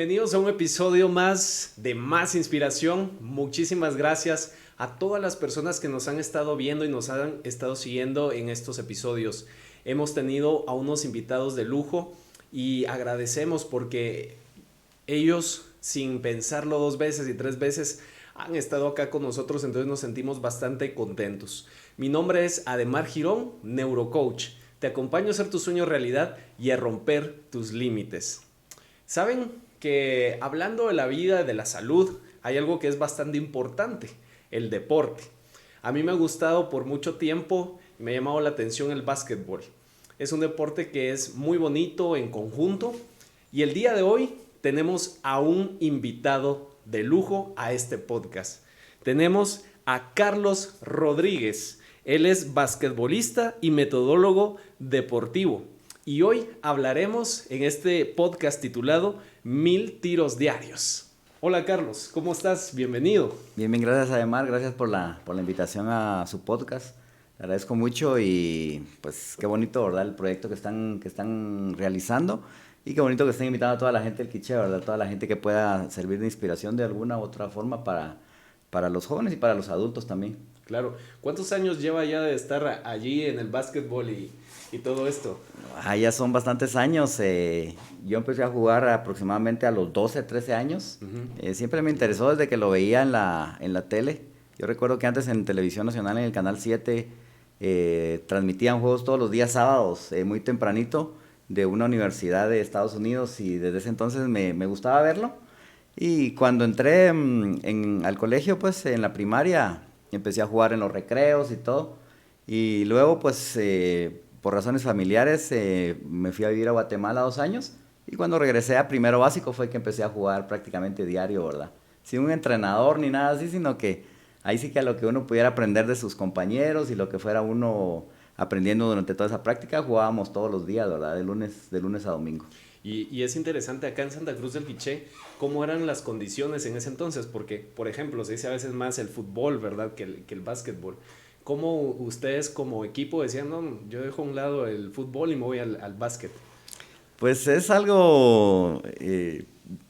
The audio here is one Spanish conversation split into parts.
Bienvenidos a un episodio más de Más Inspiración. Muchísimas gracias a todas las personas que nos han estado viendo y nos han estado siguiendo en estos episodios. Hemos tenido a unos invitados de lujo y agradecemos porque ellos, sin pensarlo 2 veces y 3 veces, han estado acá con nosotros, entonces nos sentimos bastante contentos. Mi nombre es Ademar Girón, Neurocoach. Te acompaño a hacer tu sueño realidad y a romper tus límites. Saben que hablando de la vida, de la salud, hay algo que es bastante importante, el deporte. A mí me ha gustado por mucho tiempo y me ha llamado la atención el básquetbol. Es un deporte que es muy bonito en conjunto y el día de hoy tenemos a un invitado de lujo a este podcast. Tenemos a Carlos Rodríguez. Él es basquetbolista y metodólogo deportivo. Y hoy hablaremos en este podcast titulado 1000 tiros diarios. Hola Carlos, ¿cómo estás? Bienvenido. Bien, gracias Ademar, gracias por la invitación a su podcast. Le agradezco mucho y pues qué bonito, ¿verdad? El proyecto que están realizando y qué bonito que estén invitando a toda la gente del Quiché, ¿verdad? Toda la gente que pueda servir de inspiración de alguna u otra forma para los jóvenes y para los adultos también. Claro. ¿Cuántos años lleva ya de estar allí en el básquetbol y todo esto? Ya son bastantes años. Yo empecé a jugar aproximadamente a los 12, 13 años. Siempre me interesó desde que lo veía en la tele. Yo recuerdo que antes en Televisión Nacional, en el Canal 7, transmitían juegos todos los días sábados, muy tempranito, de una universidad de Estados Unidos, y desde ese entonces me gustaba verlo. Y cuando entré al colegio, pues en la primaria, empecé a jugar en los recreos y todo. Y luego, pues, por razones familiares, me fui a vivir a Guatemala 2 años. Y cuando regresé a primero básico fue que empecé a jugar prácticamente diario, ¿verdad? Sin un entrenador ni nada así, sino que ahí sí que a lo que uno pudiera aprender de sus compañeros y lo que fuera uno aprendiendo durante toda esa práctica, jugábamos todos los días, ¿verdad? De lunes a domingo. Y es interesante acá en Santa Cruz del Quiché, ¿cómo eran las condiciones en ese entonces? Porque, por ejemplo, se dice a veces más el fútbol, ¿verdad? Que el básquetbol. ¿Cómo ustedes como equipo decían, no, yo dejo a un lado el fútbol y me voy al básquet? Pues es algo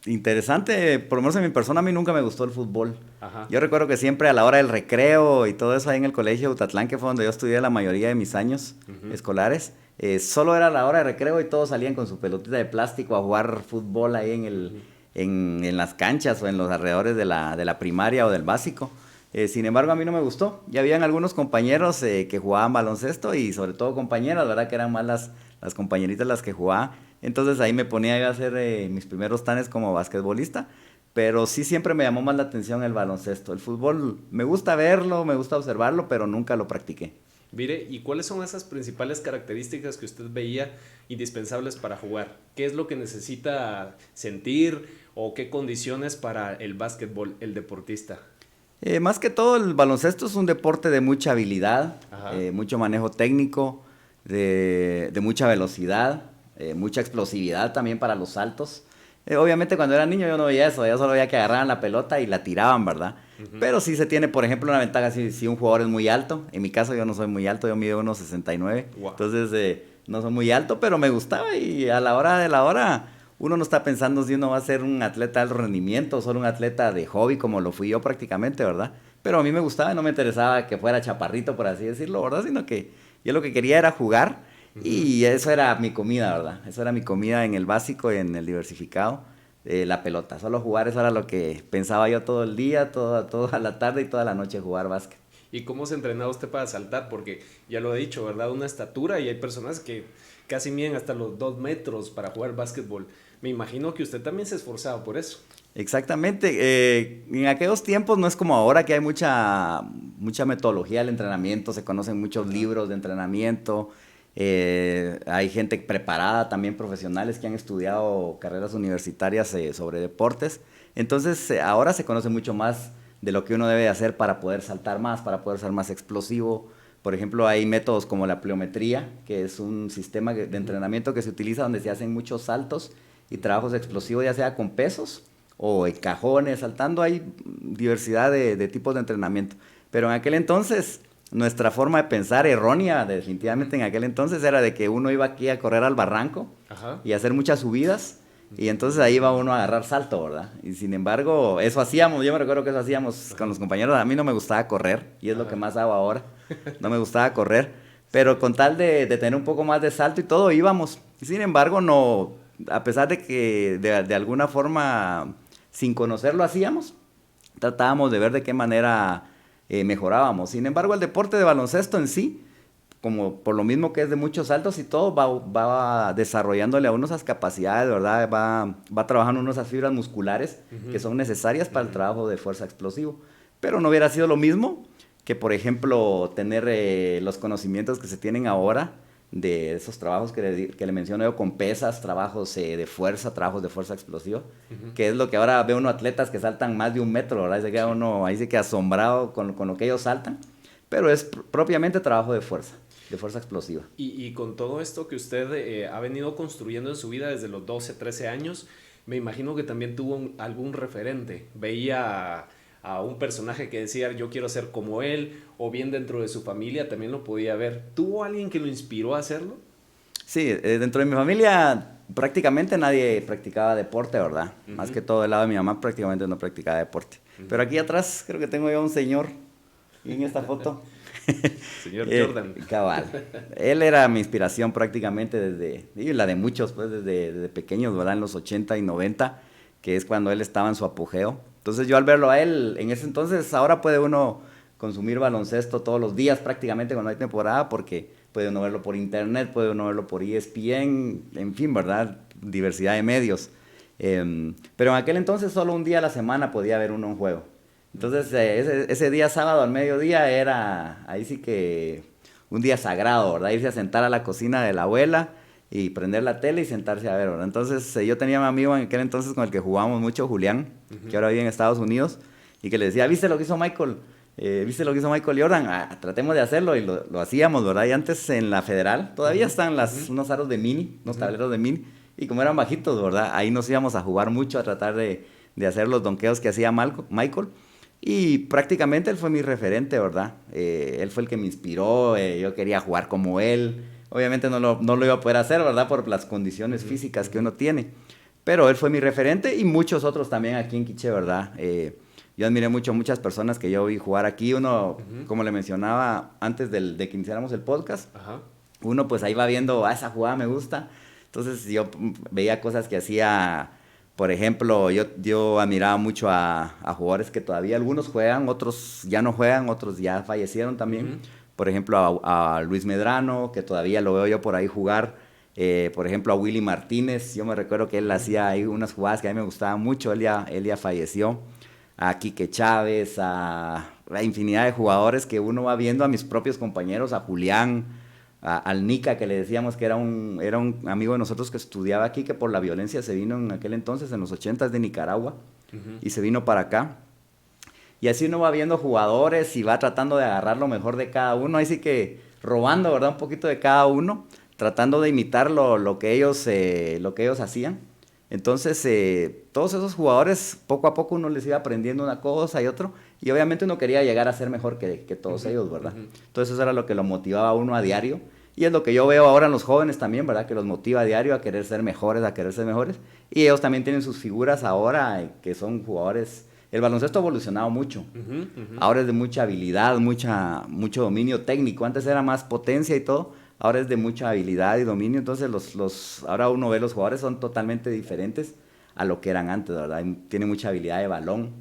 interesante, por lo menos en mi persona a mí nunca me gustó el fútbol. Ajá. Yo recuerdo que siempre a la hora del recreo y todo eso ahí en el colegio de Utatlán, que fue donde yo estudié la mayoría de mis años escolares, solo era la hora de recreo y todos salían con su pelotita de plástico a jugar fútbol ahí en las canchas o en los alrededores de la primaria o del básico. Sin embargo, a mí no me gustó. Ya habían algunos compañeros que jugaban baloncesto y sobre todo compañeras, ¿verdad? Que eran más las compañeritas las que jugaban. Entonces ahí me ponía yo a hacer mis primeros tanes como basquetbolista. Pero sí siempre me llamó más la atención el baloncesto. El fútbol me gusta verlo, me gusta observarlo, pero nunca lo practiqué. Mire, ¿y cuáles son esas principales características que usted veía indispensables para jugar? ¿Qué es lo que necesita sentir o qué condiciones para el básquetbol, el deportista? Más que todo el baloncesto es un deporte de mucha habilidad, mucho manejo técnico, de mucha velocidad, mucha explosividad también para los saltos. Obviamente cuando era niño yo no veía eso, yo solo veía que agarraban la pelota y la tiraban, ¿verdad? Pero sí se tiene, por ejemplo, una ventaja si un jugador es muy alto. En mi caso yo no soy muy alto, yo mido 1.69, wow. Entonces no soy muy alto, pero me gustaba y a la hora de la hora uno no está pensando si uno va a ser un atleta de alto rendimiento o solo un atleta de hobby como lo fui yo prácticamente, ¿verdad? Pero a mí me gustaba y no me interesaba que fuera chaparrito, por así decirlo, ¿verdad? Sino que yo lo que quería era jugar y eso era mi comida, ¿verdad? Eso era mi comida en el básico y en el diversificado, la pelota. Solo jugar, eso era lo que pensaba yo todo el día, toda la tarde y toda la noche jugar básquet. ¿Y cómo se entrenaba usted para saltar? Porque ya lo he dicho, ¿verdad? Una estatura y hay personas que casi miden hasta los 2 metros para jugar básquetbol. Me imagino que usted también se esforzaba por eso. Exactamente. En aquellos tiempos no es como ahora que hay mucha metodología del entrenamiento, se conocen muchos libros de entrenamiento, hay gente preparada, también profesionales que han estudiado carreras universitarias sobre deportes. Entonces ahora se conoce mucho más de lo que uno debe hacer para poder saltar más, para poder ser más explosivo. Por ejemplo, hay métodos como la pliometría, que es un sistema de entrenamiento que se utiliza donde se hacen muchos saltos y trabajos explosivos, ya sea con pesos o en cajones, saltando. Hay diversidad de tipos de entrenamiento. Pero en aquel entonces, nuestra forma de pensar errónea, definitivamente en aquel entonces, era de que uno iba aquí a correr al barranco y hacer muchas subidas Y entonces ahí va uno a agarrar salto, ¿verdad? Y sin embargo, eso hacíamos, yo me recuerdo que eso hacíamos con los compañeros. A mí no me gustaba correr, y es lo que más hago ahora. No me gustaba correr, pero con tal de tener un poco más de salto y todo, íbamos. Y sin embargo, no, a pesar de que de alguna forma, sin conocerlo, hacíamos, tratábamos de ver de qué manera mejorábamos. Sin embargo, el deporte de baloncesto en sí, como por lo mismo que es de muchos saltos y todo, va desarrollándole a uno esas capacidades, ¿verdad? Va trabajando uno esas fibras musculares que son necesarias para el trabajo de fuerza explosivo. Pero no hubiera sido lo mismo que, por ejemplo, tener los conocimientos que se tienen ahora de esos trabajos que le menciono yo, con pesas, trabajos de fuerza explosiva, que es lo que ahora ve uno atletas que saltan más de 1 metro, ¿verdad? Se queda uno ahí se queda asombrado con lo que ellos saltan, pero es propiamente trabajo de fuerza explosiva. Y con todo esto que usted ha venido construyendo en su vida desde los 12, 13 años, me imagino que también tuvo algún referente. Veía a un personaje que decía yo quiero ser como él, o bien dentro de su familia también lo podía ver. ¿Tuvo alguien que lo inspiró a hacerlo? Sí, dentro de mi familia prácticamente nadie practicaba deporte, ¿verdad? Más que todo del lado de mi mamá prácticamente no practicaba deporte. Pero aquí atrás creo que tengo yo a un señor en esta foto. Señor Jordan. Cabal. Él era mi inspiración prácticamente y la de muchos, pues desde pequeños, ¿verdad? En los 80 y 90, que es cuando él estaba en su apogeo. Entonces yo al verlo a él, en ese entonces, ahora puede uno consumir baloncesto todos los días prácticamente cuando hay temporada, porque puede uno verlo por internet, puede uno verlo por ESPN, en fin, ¿verdad? Diversidad de medios. Pero en aquel entonces solo un día a la semana podía ver uno un juego. Entonces ese día sábado al mediodía era ahí sí que un día sagrado, ¿verdad? Irse a sentar a la cocina de la abuela y prender la tele y sentarse a ver, ¿verdad? Entonces yo tenía a mi amigo en aquel entonces con el que jugábamos mucho, Julián, que ahora vive en Estados Unidos, y que le decía, ¿viste lo que hizo Michael? ¿Viste lo que hizo Michael Jordan? Tratemos de hacerlo, y lo hacíamos, ¿verdad? Y antes en la Federal todavía están unos aros de mini, unos tableros de mini, y como eran bajitos, ¿verdad? Ahí nos íbamos a jugar mucho, a tratar de hacer los donkeos que hacía Michael. Y prácticamente él fue mi referente, ¿verdad? Él fue el que me inspiró, yo quería jugar como él. Obviamente no lo iba a poder hacer, ¿verdad? Por las condiciones físicas que uno tiene. Pero él fue mi referente y muchos otros también aquí en Quiché, ¿verdad? Yo admiré muchas personas que yo vi jugar aquí. Uno, como le mencionaba antes de que iniciáramos el podcast, uno pues ahí va viendo, esa jugada me gusta. Entonces yo veía cosas que hacía. Por ejemplo, yo admiraba mucho a jugadores que todavía algunos juegan, otros ya no juegan, otros ya fallecieron también. Por ejemplo, a Luis Medrano, que todavía lo veo yo por ahí jugar. Por ejemplo, a Willy Martínez. Yo me recuerdo que él hacía ahí unas jugadas que a mí me gustaban mucho. Él ya falleció. A Quique Chávez, a infinidad de jugadores que uno va viendo, a mis propios compañeros, a Julián, al Nica, que le decíamos que era un amigo de nosotros que estudiaba aquí, que por la violencia se vino en aquel entonces, en los 80s, de Nicaragua, y se vino para acá. Y así uno va viendo jugadores y va tratando de agarrar lo mejor de cada uno, ahí sí que robando, ¿verdad? Un poquito de cada uno, tratando de imitar lo que ellos hacían. Entonces, todos esos jugadores, poco a poco uno les iba aprendiendo una cosa y otro, y obviamente uno quería llegar a ser mejor que todos ellos, ¿verdad? Entonces eso era lo que lo motivaba a uno a diario, y es lo que yo veo ahora en los jóvenes también, ¿verdad? Que los motiva a diario a querer ser mejores, y ellos también tienen sus figuras ahora, que son jugadores. El baloncesto ha evolucionado mucho, ahora es de mucha habilidad, mucho dominio técnico. Antes era más potencia y todo, ahora es de mucha habilidad y dominio. Entonces ahora uno ve los jugadores son totalmente diferentes a lo que eran antes, ¿verdad? Tienen mucha habilidad de balón,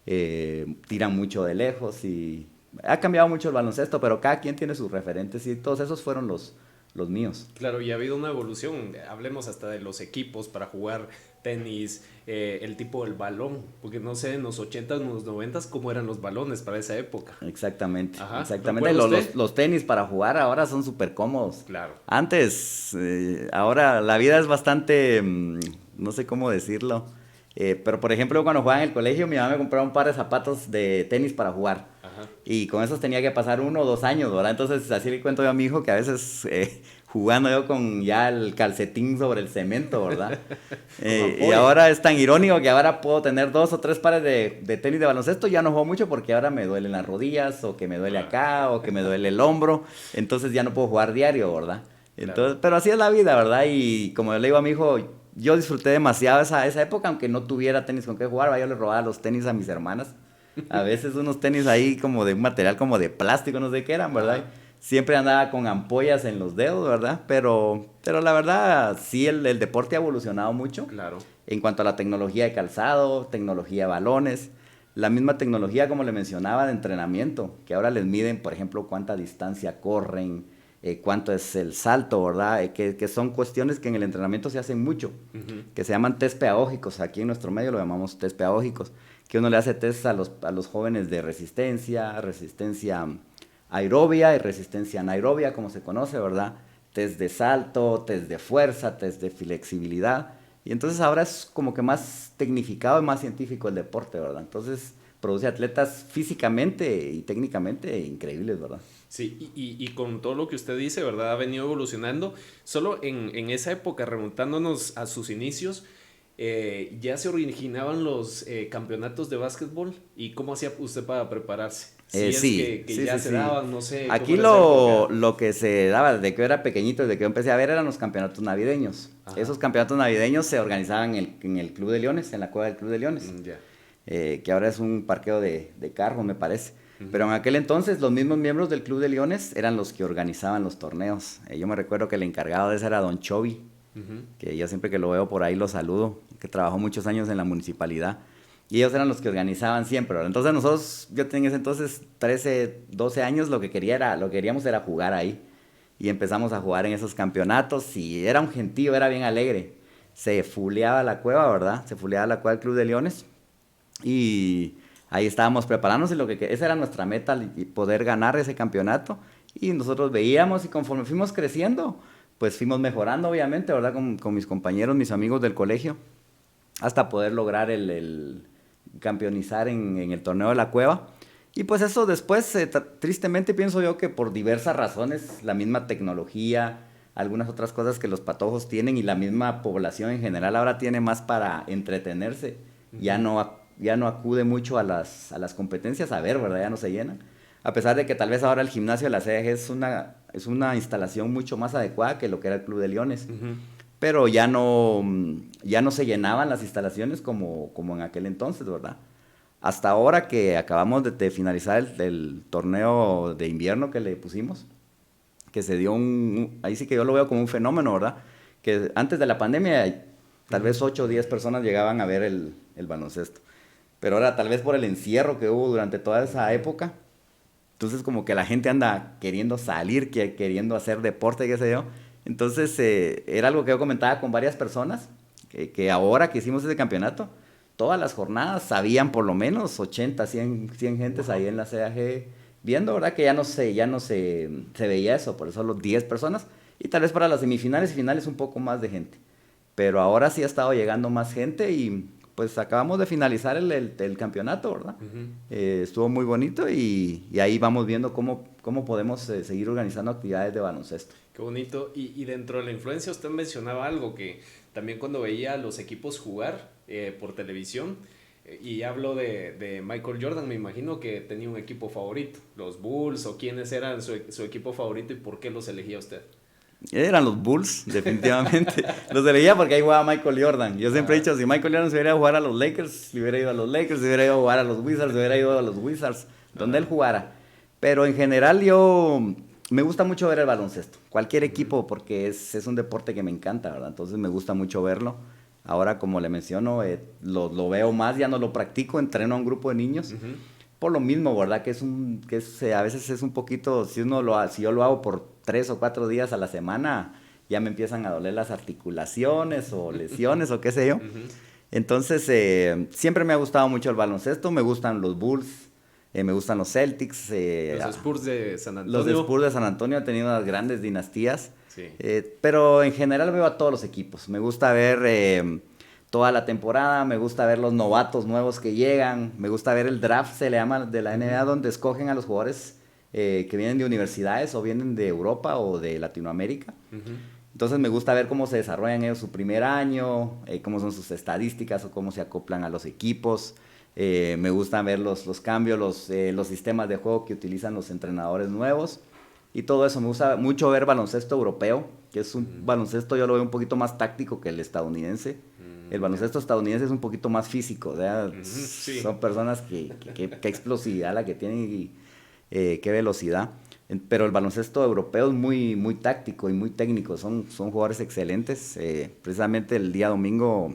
tiran mucho de lejos, y ha cambiado mucho el baloncesto, pero cada quien tiene sus referentes, y todos esos fueron los míos. Claro, y ha habido una evolución. Hablemos hasta de los equipos para jugar tenis, el tipo del balón, porque no sé en los 80s, en los 90s cómo eran los balones para esa época. Exactamente. ¿Recuerda usted? Los tenis para jugar ahora son súper cómodos. Claro. Antes, ahora la vida es bastante, no sé cómo decirlo, pero por ejemplo cuando jugaba en el colegio mi mamá me compraba un par de zapatos de tenis para jugar. Y con esos tenía que pasar 1 o 2 años, ¿verdad? Entonces así le cuento yo a mi hijo que a veces jugando yo con ya el calcetín sobre el cemento, ¿verdad? Y ahora es tan irónico que ahora puedo tener 2 o 3 pares de tenis de baloncesto. Ya no juego mucho porque ahora me duelen las rodillas, o que me duele acá, o que me duele el hombro. Entonces ya no puedo jugar diario, ¿verdad? Entonces, claro. Pero así es la vida, ¿verdad? Y como yo le digo a mi hijo, yo disfruté demasiado esa época, aunque no tuviera tenis con qué jugar, yo le robaba los tenis a mis hermanas. A veces unos tenis ahí como de un material como de plástico, no sé qué eran, ¿verdad? Siempre andaba con ampollas en los dedos, ¿verdad? Pero la verdad, sí, el deporte ha evolucionado mucho. Claro. En cuanto a la tecnología de calzado, tecnología de balones, la misma tecnología, como le mencionaba, de entrenamiento, que ahora les miden, por ejemplo, cuánta distancia corren, cuánto es el salto, ¿verdad? Que son cuestiones que en el entrenamiento se hacen mucho, que se llaman test pedagógicos. Aquí en nuestro medio lo llamamos test pedagógicos, que uno le hace test a los jóvenes de resistencia aerobia y resistencia anaerobia, como se conoce, ¿verdad? Test de salto, test de fuerza, test de flexibilidad. Y entonces ahora es como que más tecnificado y más científico el deporte, ¿verdad? Entonces produce atletas físicamente y técnicamente increíbles, ¿verdad? Sí, y con todo lo que usted dice, ¿verdad? Ha venido evolucionando. Solo en esa época, remontándonos a sus inicios, ya se originaban los campeonatos de básquetbol. ¿Y cómo hacía usted para prepararse? Si Sí, es que sí, ya sí, se sí. daban, no sé. Aquí ¿cómo era esa época? lo que se daba desde que yo era pequeñito, desde que yo empecé a ver, eran los campeonatos navideños. Ajá. Esos campeonatos navideños se organizaban en el Club de Leones, en la cueva del Club de Leones, Ya. que ahora es un parqueo de carros, me parece. Pero en aquel entonces los mismos miembros del Club de Leones eran los que organizaban los torneos. Yo me recuerdo que el encargado de eso era Don Chovy, que yo siempre que lo veo por ahí lo saludo, que trabajó muchos años en la municipalidad. Y ellos eran los que organizaban siempre, ¿verdad? Entonces nosotros, yo tenía ese entonces 13, 12 años, lo que queríamos era jugar ahí. Y empezamos a jugar en esos campeonatos y era un gentío, era bien alegre. Se fuleaba la cueva, ¿verdad? Se fuleaba la cueva del Club de Leones. Y ahí estábamos preparándonos y esa era nuestra meta, poder ganar ese campeonato. Y nosotros veíamos y conforme fuimos creciendo, pues fuimos mejorando, obviamente, ¿verdad? Con mis compañeros, mis amigos del colegio, hasta poder lograr el campeonizar en el torneo de la cueva. Y pues eso después, tristemente pienso yo que por diversas razones, la misma tecnología, algunas otras cosas que los patojos tienen y la misma población en general ahora tiene más para entretenerse, ya no acude mucho a las competencias a ver, ¿verdad? Ya no se llenan. A pesar de que tal vez ahora el gimnasio de la CDG es una instalación mucho más adecuada que lo que era el Club de Leones. Pero ya no se llenaban las instalaciones como en aquel entonces, ¿verdad? Hasta ahora que acabamos de finalizar el torneo de invierno que le pusimos, que se dio ahí sí que yo lo veo como un fenómeno, ¿verdad? Que antes de la pandemia tal vez 8 o 10 personas llegaban a ver el baloncesto. Pero ahora tal vez por el encierro que hubo durante toda esa época, entonces como que la gente anda queriendo salir, queriendo hacer deporte, qué sé yo. Entonces era algo que yo comentaba con varias personas, que ahora que hicimos ese campeonato, todas las jornadas habían por lo menos 80, 100 gentes ahí en la CAG viendo, ¿verdad? Que ya no se veía eso, por eso los 10 personas, y tal vez para las semifinales y finales un poco más de gente. Pero ahora sí ha estado llegando más gente y pues acabamos de finalizar el campeonato, ¿verdad? Estuvo muy bonito y ahí vamos viendo cómo podemos seguir organizando actividades de baloncesto. Qué bonito. Y dentro de la influencia usted mencionaba algo que también cuando veía a los equipos jugar por televisión, y hablo de Michael Jordan, me imagino que tenía un equipo favorito, los Bulls, o quiénes eran su equipo favorito y por qué los elegía usted. Eran los Bulls, definitivamente. Los elegía porque ahí jugaba Michael Jordan. Yo siempre he dicho, si Michael Jordan se hubiera ido a jugar a los Lakers, se hubiera ido a los Lakers, se hubiera ido a jugar a los Wizards, se hubiera ido a los Wizards, donde él jugara. Pero en general me gusta mucho ver el baloncesto. Cualquier equipo, porque es un deporte que me encanta, ¿verdad? Entonces me gusta mucho verlo. Ahora, como le menciono, lo veo más, ya no lo practico, entreno a un grupo de niños. Por lo mismo, ¿verdad? A veces es un poquito, si yo lo hago por 3 o 4 días a la semana, ya me empiezan a doler las articulaciones o lesiones o qué sé yo. Entonces, siempre me ha gustado mucho el baloncesto, me gustan los Bulls, me gustan los Celtics. Los Spurs de San Antonio. Los Spurs de San Antonio han tenido unas grandes dinastías, Sí. pero en general veo a todos los equipos. Me gusta ver toda la temporada, me gusta ver los novatos nuevos que llegan, me gusta ver el draft, se le llama, de la NBA, donde escogen a los jugadores que vienen de universidades o vienen de Europa o de Latinoamérica. Entonces me gusta ver cómo se desarrollan ellos su primer año, cómo son sus estadísticas o cómo se acoplan a los equipos. Me gusta ver los cambios, los sistemas de juego que utilizan los entrenadores nuevos. y todo eso. Me gusta mucho ver baloncesto europeo, que es un baloncesto, yo lo veo un poquito más táctico que el estadounidense. El baloncesto estadounidense es un poquito más físico, ¿verdad? Sí. Son personas qué explosividad la que tienen y qué velocidad. Pero el baloncesto europeo es muy, muy táctico y muy técnico, son jugadores excelentes. Precisamente el día domingo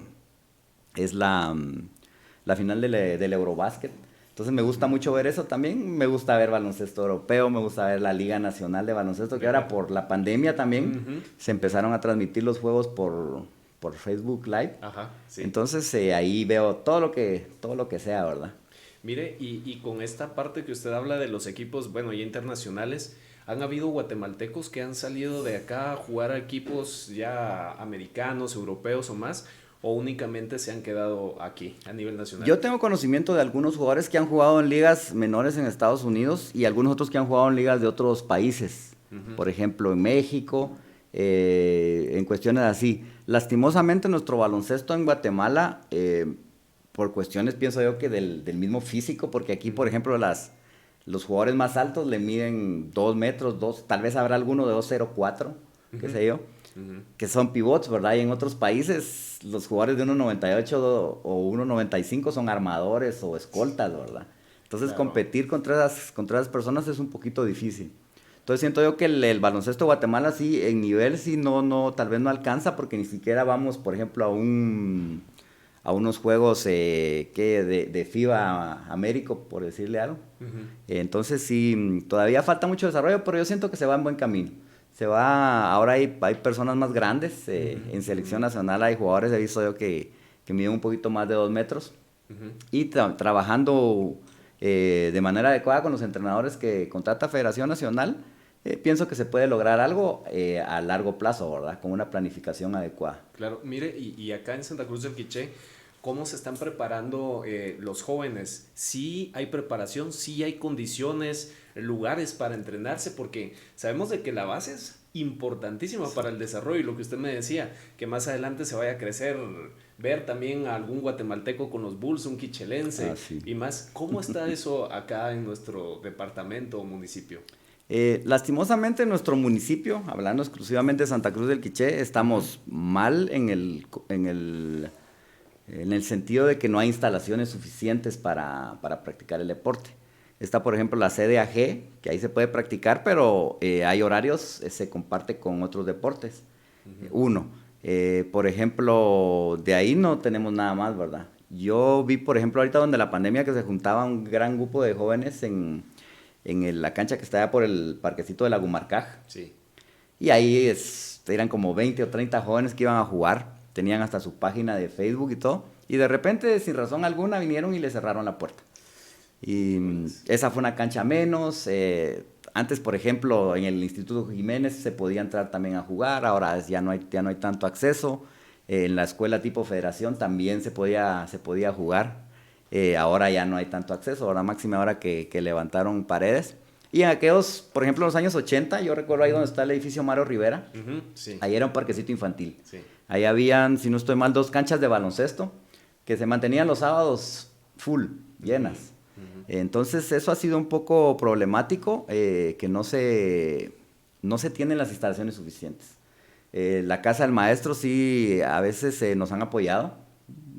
es la final del Eurobásquet. Entonces me gusta mucho ver eso. También me gusta ver baloncesto europeo, me gusta ver la Liga Nacional de Baloncesto, que ahora por la pandemia también se empezaron a transmitir los juegos por Facebook Live. Ajá, sí. Entonces ahí veo todo lo que sea, ¿verdad? Mire, y con esta parte que usted habla de los equipos, bueno, ya internacionales, ¿han habido guatemaltecos que han salido de acá a jugar a equipos ya americanos, europeos o más? ¿O únicamente se han quedado aquí a nivel nacional? Yo tengo conocimiento de algunos jugadores que han jugado en ligas menores en Estados Unidos y algunos otros que han jugado en ligas de otros países. Por ejemplo, en México, en cuestiones así. Lastimosamente nuestro baloncesto en Guatemala, por cuestiones pienso yo que del mismo físico, porque aquí, por ejemplo, los jugadores más altos le miden 2 metros, tal vez habrá alguno de 2,04, qué sé yo, que son pivots, ¿verdad? Y en otros países los jugadores de 1,98 o 1,95 son armadores o escoltas, ¿verdad? Entonces Claro. competir contra esas personas es un poquito difícil. Entonces siento yo que el baloncesto de Guatemala sí, en nivel sí tal vez no alcanza, porque ni siquiera vamos, por ejemplo, a unos juegos de FIBA Américo, por decirle algo. Entonces sí, todavía falta mucho desarrollo, pero yo siento que se va en buen camino. Ahora hay personas más grandes, en selección nacional hay jugadores, he visto yo que miden un poquito más de 2 metros, y trabajando de manera adecuada con los entrenadores que contrata Federación Nacional, pienso que se puede lograr algo a largo plazo, ¿verdad? Con una planificación adecuada. Claro, mire, y acá en Santa Cruz del Quiché, ¿cómo se están preparando los jóvenes? ¿Sí hay preparación? ¿Sí hay condiciones, lugares para entrenarse? Porque sabemos de que la base es importantísima para el desarrollo, y lo que usted me decía, que más adelante se vaya a crecer, ver también a algún guatemalteco con los Bulls, un quichelense Sí. y más. ¿Cómo está eso acá en nuestro departamento o municipio? Lastimosamente en nuestro municipio, hablando exclusivamente de Santa Cruz del Quiché, estamos mal en el sentido de que no hay instalaciones suficientes para practicar el deporte. Está, por ejemplo, la CDAG, que ahí se puede practicar, pero hay horarios, se comparte con otros deportes. Por ejemplo, de ahí no tenemos nada más, ¿verdad? Yo vi, por ejemplo, ahorita donde la pandemia, que se juntaba un gran grupo de jóvenes en la cancha que está allá por el parquecito de Lagumarcaj. Sí. Y ahí eran como 20 o 30 jóvenes que iban a jugar. Tenían hasta su página de Facebook y todo. Y de repente, sin razón alguna, vinieron y le cerraron la puerta. Y esa fue una cancha menos. Antes, por ejemplo, en el Instituto Jiménez se podía entrar también a jugar. Ahora ya no hay tanto acceso. En la escuela tipo Federación también se podía jugar. Ahora ya no hay tanto acceso. Ahora máxima ahora que levantaron paredes. Y en aquellos, por ejemplo, en los años 80, yo recuerdo ahí donde está el edificio Mario Rivera. Sí. Ahí era un parquecito infantil. Sí. Ahí habían, si no estoy mal, 2 canchas de baloncesto que se mantenían los sábados full, llenas. Entonces eso ha sido un poco problemático, que no se tienen las instalaciones suficientes. La casa del maestro sí, a veces nos han apoyado.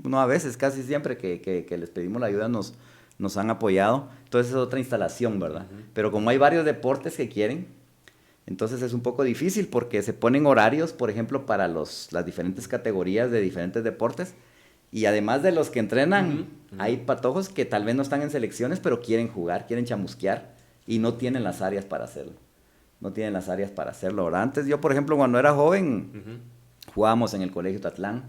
No a veces, casi siempre que les pedimos la ayuda nos han apoyado. Entonces es otra instalación, ¿verdad? Pero como hay varios deportes que quieren, entonces es un poco difícil porque se ponen horarios, por ejemplo, para las diferentes categorías de diferentes deportes. Y además de los que entrenan, hay patojos que tal vez no están en selecciones, pero quieren jugar, quieren chamusquear y no tienen las áreas para hacerlo. No tienen las áreas para hacerlo. Ahora, antes yo, por ejemplo, cuando era joven, jugábamos en el Colegio Tatlán.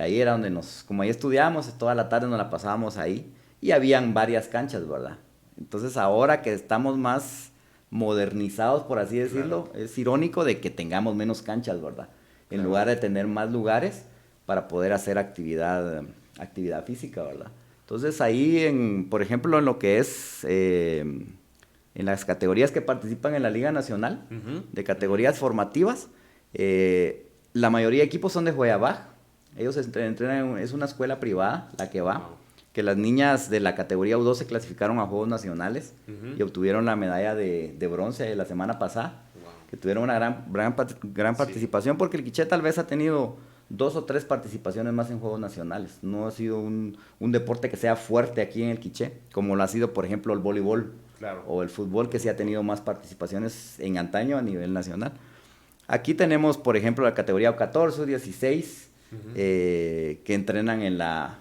Ahí era donde como ahí estudiábamos, toda la tarde nos la pasábamos ahí. Y habían varias canchas, ¿verdad? Entonces ahora que estamos más modernizados, por así decirlo, claro, es irónico de que tengamos menos canchas, ¿verdad? En lugar de tener más lugares para poder hacer actividad física, ¿verdad? Entonces ahí, por ejemplo, en lo que es en las categorías que participan en la Liga Nacional, de categorías formativas, la mayoría de equipos son de Joyabaj. Ellos entrenan, es una escuela privada la que va, que las niñas de la categoría U2 se clasificaron a Juegos Nacionales y obtuvieron la medalla de bronce la semana pasada, que tuvieron una gran participación, porque el quiché tal vez ha tenido 2 o 3 participaciones más en Juegos Nacionales. No ha sido un deporte que sea fuerte aquí en el quiché, como lo ha sido, por ejemplo, el voleibol o el fútbol, que sí ha tenido más participaciones en antaño a nivel nacional. Aquí tenemos, por ejemplo, la categoría U14, U16, que entrenan en la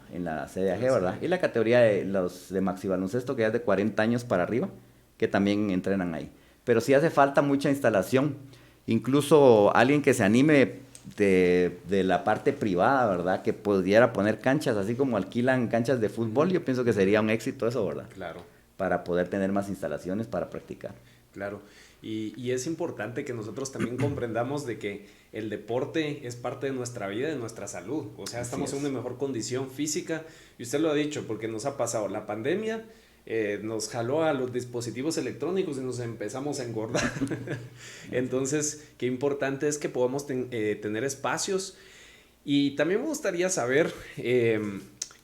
CDAG, ¿verdad? Y la categoría de los de maxi baloncesto, que ya es de 40 años para arriba, que también entrenan ahí. Pero sí hace falta mucha instalación. Incluso alguien que se anime de la parte privada, ¿verdad? Que pudiera poner canchas, así como alquilan canchas de fútbol, yo pienso que sería un éxito eso, ¿verdad? Claro. Para poder tener más instalaciones para practicar. Claro. Y es importante que nosotros también comprendamos de que el deporte es parte de nuestra vida, de nuestra salud. O sea, estamos en una mejor condición física. Y usted lo ha dicho, porque nos ha pasado la pandemia, nos jaló a los dispositivos electrónicos y nos empezamos a engordar. Entonces, qué importante es que podamos tener espacios. Y también me gustaría saber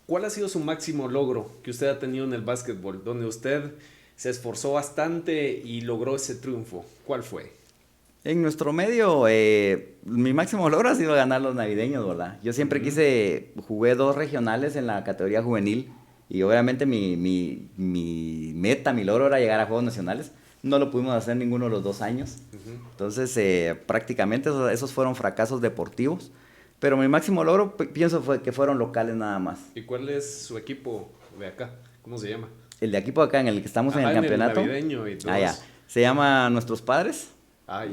cuál ha sido su máximo logro que usted ha tenido en el básquetbol, donde usted se esforzó bastante y logró ese triunfo. ¿Cuál fue? En nuestro medio, mi máximo logro ha sido ganar los navideños, ¿verdad? Yo siempre jugué 2 regionales en la categoría juvenil y obviamente mi meta, mi logro era llegar a Juegos Nacionales. No lo pudimos hacer ninguno de los 2 años. Entonces, prácticamente esos fueron fracasos deportivos. Pero mi máximo logro pienso fue que fueron locales nada más. ¿Y cuál es su equipo de acá? ¿Cómo se llama? El de equipo acá en el que estamos en el campeonato. En el navideño y todo. Ya. Se llama Nuestros Padres.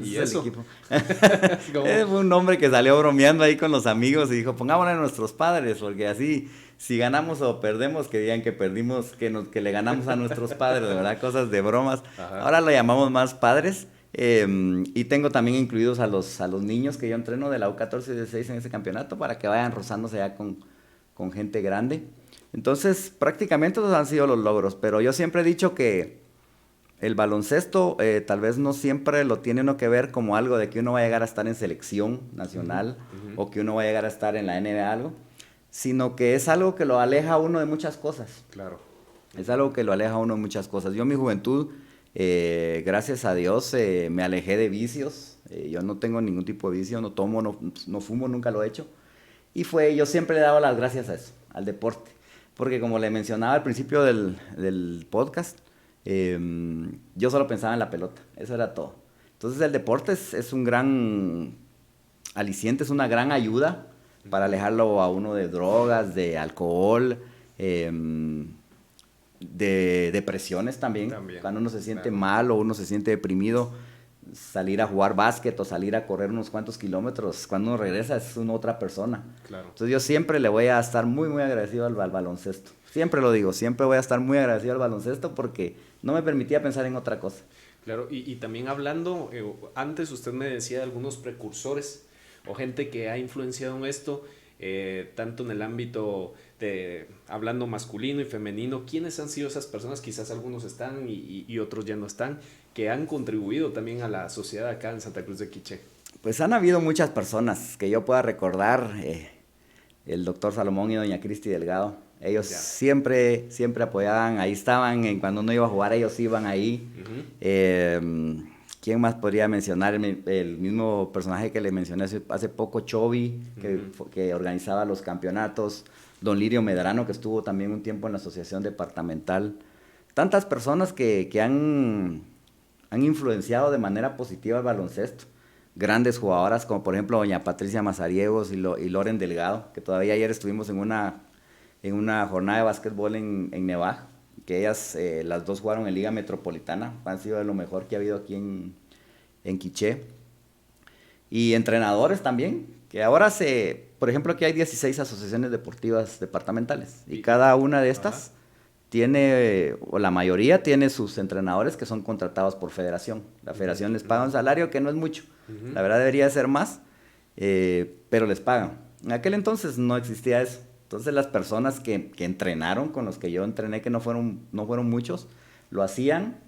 ¿Y eso? Fue un hombre que salió bromeando ahí con los amigos y dijo, pongámosle a Nuestros Padres, porque así, si ganamos o perdemos, que digan que perdimos, que le ganamos a nuestros padres, ¿verdad? Cosas de bromas. Ajá. Ahora lo llamamos más Padres. Y tengo también incluidos a los niños que yo entreno de la U14 y U16 en ese campeonato para que vayan rozándose ya con gente grande. Entonces, prácticamente esos han sido los logros, pero yo siempre he dicho que el baloncesto tal vez no siempre lo tiene uno que ver como algo de que uno va a llegar a estar en selección nacional o que uno va a llegar a estar en la NBA algo, sino que es algo que lo aleja a uno de muchas cosas. Claro. Es algo que lo aleja a uno de muchas cosas. Yo en mi juventud, gracias a Dios, me alejé de vicios. Yo no tengo ningún tipo de vicio, no tomo, no fumo, nunca lo he hecho. Y yo siempre le he dado las gracias a eso, al deporte. Porque como le mencionaba al principio del podcast, yo solo pensaba en la pelota, eso era todo. Entonces el deporte es un gran aliciente, es una gran ayuda para alejarlo a uno de drogas, de alcohol, de depresiones también. Cuando uno se siente mal o uno se siente deprimido, salir a jugar básquet o salir a correr unos cuantos kilómetros, cuando uno regresa es una otra persona. Claro. Entonces yo siempre le voy a estar muy, muy agradecido al baloncesto. Siempre lo digo, siempre voy a estar muy agradecido al baloncesto porque no me permitía pensar en otra cosa. Claro, y también hablando, antes usted me decía de algunos precursores o gente que ha influenciado en esto, tanto en el ámbito hablando masculino y femenino. ¿Quiénes han sido esas personas? Quizás algunos están y otros ya no están, que han contribuido también a la sociedad acá en Santa Cruz de Quiché. Pues han habido muchas personas que yo pueda recordar, el doctor Salomón y doña Cristi Delgado. Ellos siempre apoyaban, ahí estaban, cuando uno iba a jugar ellos iban ahí. ¿Quién más podría mencionar? El mismo personaje que le mencioné hace poco, Chovy, que organizaba los campeonatos. Don Lirio Medrano, que estuvo también un tiempo en la asociación departamental. Tantas personas que han influenciado de manera positiva el baloncesto. Grandes jugadoras como por ejemplo doña Patricia Mazariegos y Loren Delgado, que todavía ayer estuvimos en una jornada de básquetbol en Nevaj, que ellas, las dos jugaron en Liga Metropolitana, han sido de lo mejor que ha habido aquí en Quiché. Y entrenadores también, que ahora por ejemplo, aquí hay 16 asociaciones deportivas departamentales, y cada una de estas tiene, o la mayoría tiene sus entrenadores que son contratados por federación. La federación les paga un salario que no es mucho, la verdad debería ser más, pero les pagan. En aquel entonces no existía eso. Entonces las personas que entrenaron, con los que yo entrené, que no fueron muchos, lo hacían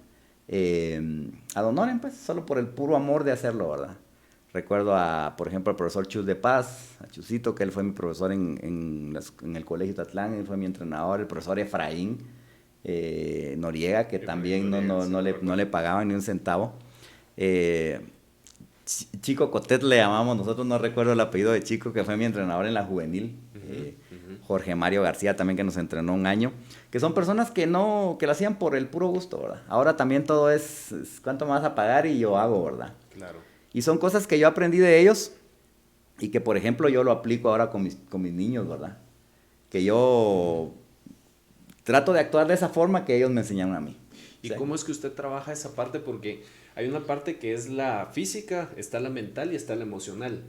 ad honorem, pues, solo por el puro amor de hacerlo, ¿verdad? Recuerdo por ejemplo, al profesor Chus de Paz, a Chusito, que él fue mi profesor en el Colegio Tatlán, él fue mi entrenador, el profesor Efraín Noriega, que también no le pagaban ni un centavo. Chico Cotet le llamamos nosotros, no recuerdo el apellido de Chico, que fue mi entrenador en la juvenil. Jorge Mario García también, que nos entrenó un año, que son personas que lo hacían por el puro gusto, ¿verdad? Ahora también todo es cuánto me vas a pagar y yo hago, ¿verdad? Claro. Y son cosas que yo aprendí de ellos y que, por ejemplo, yo lo aplico ahora con mis niños, ¿verdad? Que yo trato de actuar de esa forma que ellos me enseñaron a mí. ¿Y ¿sí? cómo es que usted trabaja esa parte? Porque hay una parte que es la física, está la mental y está la emocional.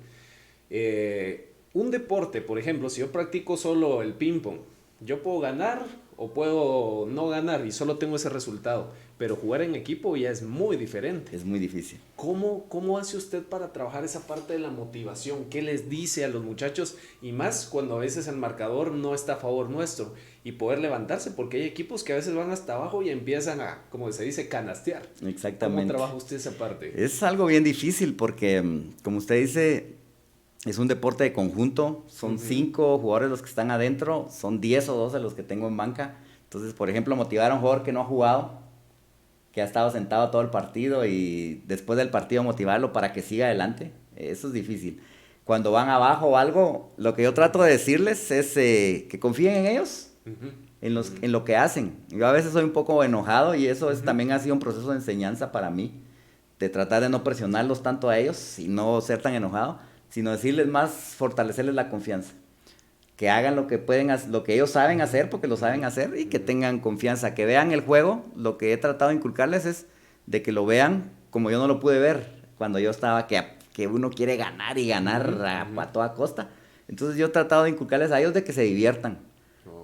Un deporte, por ejemplo, si yo practico solo el ping-pong, yo puedo ganar o puedo no ganar y solo tengo ese resultado. Pero jugar en equipo ya es muy diferente. Es muy difícil. ¿Cómo hace usted para trabajar esa parte de la motivación? ¿Qué les dice a los muchachos? Y más cuando a veces el marcador no está a favor nuestro. Y poder levantarse, porque hay equipos que a veces van hasta abajo y empiezan a, como se dice, canastear. Exactamente. ¿Cómo trabaja usted esa parte? Es algo bien difícil porque, como usted dice, es un deporte de conjunto. Son 5 jugadores los que están adentro, son 10 o 12 los que tengo en banca. Entonces, por ejemplo, motivar a un jugador que no ha jugado, que ha estado sentado todo el partido, y después del partido motivarlo para que siga adelante, eso es difícil. Cuando van abajo o algo, lo que yo trato de decirles es que confíen en ellos, en lo que hacen. Yo a veces soy un poco enojado y eso también ha sido un proceso de enseñanza para mí, de tratar de no presionarlos tanto a ellos y no ser tan enojado, sino decirles más, fortalecerles la confianza. Que hagan lo que lo que ellos saben hacer, porque lo saben hacer, y que tengan confianza, que vean el juego. Lo que he tratado de inculcarles es de que lo vean como yo no lo pude ver cuando yo estaba, que uno quiere ganar y ganar a toda costa. Entonces yo he tratado de inculcarles a ellos de que se diviertan,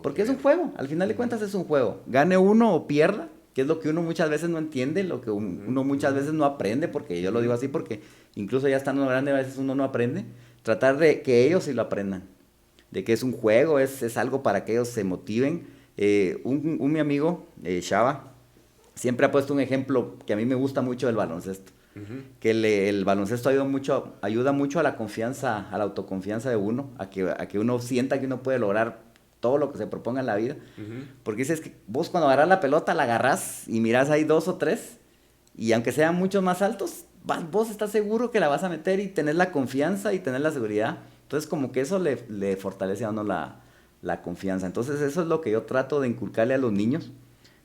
porque es un juego, al final de cuentas es un juego, gane uno o pierda, que es lo que uno muchas veces no entiende, lo que uno muchas veces no aprende, porque yo lo digo así, porque incluso ya estando grande a veces uno no aprende. Tratar de que ellos sí lo aprendan, de que es un juego, es algo para que ellos se motiven. Mi amigo, Shaba, siempre ha puesto un ejemplo que a mí me gusta mucho del baloncesto. Que el baloncesto ayuda mucho a la confianza, a la autoconfianza de uno, a que uno sienta que uno puede lograr todo lo que se proponga en la vida. Porque dices que vos cuando agarras la pelota, la agarrás y mirás ahí 2 o 3, y aunque sean muchos más altos, vos estás seguro que la vas a meter y tenés la confianza y tenés la seguridad. Entonces, como que eso le fortalece a uno la confianza. Entonces, eso es lo que yo trato de inculcarle a los niños.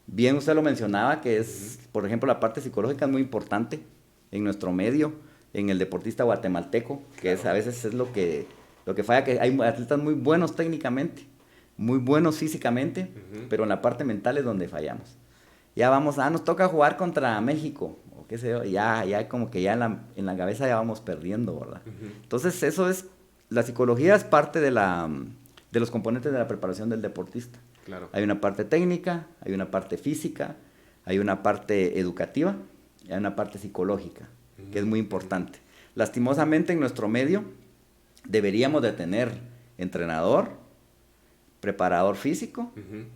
Bien, usted lo mencionaba, que es, por ejemplo, la parte psicológica es muy importante en nuestro medio, en el deportista guatemalteco, que a veces es lo que falla, que hay atletas muy buenos técnicamente, muy buenos físicamente, pero en la parte mental es donde fallamos. Ya nos toca jugar contra México, o qué sé yo, ya como que ya en la cabeza ya vamos perdiendo, ¿verdad? Entonces, la psicología es parte de los componentes de la preparación del deportista. Claro. Hay una parte técnica, hay una parte física, hay una parte educativa y hay una parte psicológica, que es muy importante. Lastimosamente en nuestro medio deberíamos de tener entrenador, preparador físico,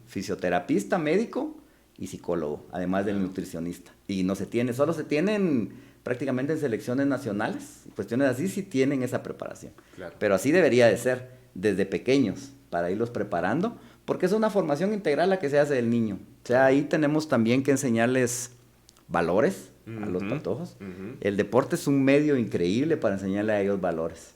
fisioterapista, médico y psicólogo, además del nutricionista. Y solo se tienen prácticamente en selecciones nacionales, cuestiones así sí tienen esa preparación. Claro. Pero así debería de ser, desde pequeños, para irlos preparando, porque es una formación integral la que se hace del niño. O sea, ahí tenemos también que enseñarles valores a los patojos. El deporte es un medio increíble para enseñarle a ellos valores.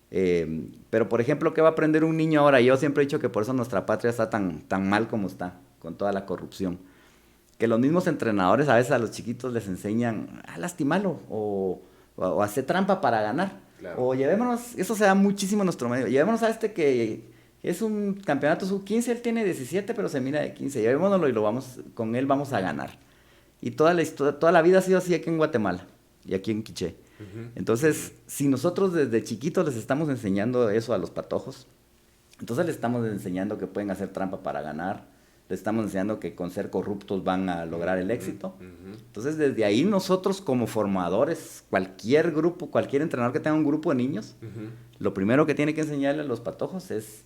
Pero, por ejemplo, ¿qué va a aprender un niño ahora? Yo siempre he dicho que por eso nuestra patria está tan mal como está, con toda la corrupción. Que los mismos entrenadores a veces a los chiquitos les enseñan a lastimarlo o hacer trampa para ganar. Claro. O llevémonos, eso se da muchísimo en nuestro medio, llevémonos a que es un campeonato sub-15, él tiene 17 pero se mira de 15, llevémonoslo y con él vamos a ganar. Y toda la vida ha sido así aquí en Guatemala y aquí en Quiché. Entonces, si nosotros desde chiquitos les estamos enseñando eso a los patojos, entonces les estamos enseñando que pueden hacer trampa para ganar, les estamos enseñando que con ser corruptos van a lograr el éxito. Entonces, desde ahí nosotros como formadores, cualquier grupo, cualquier entrenador que tenga un grupo de niños, lo primero que tiene que enseñarle a los patojos es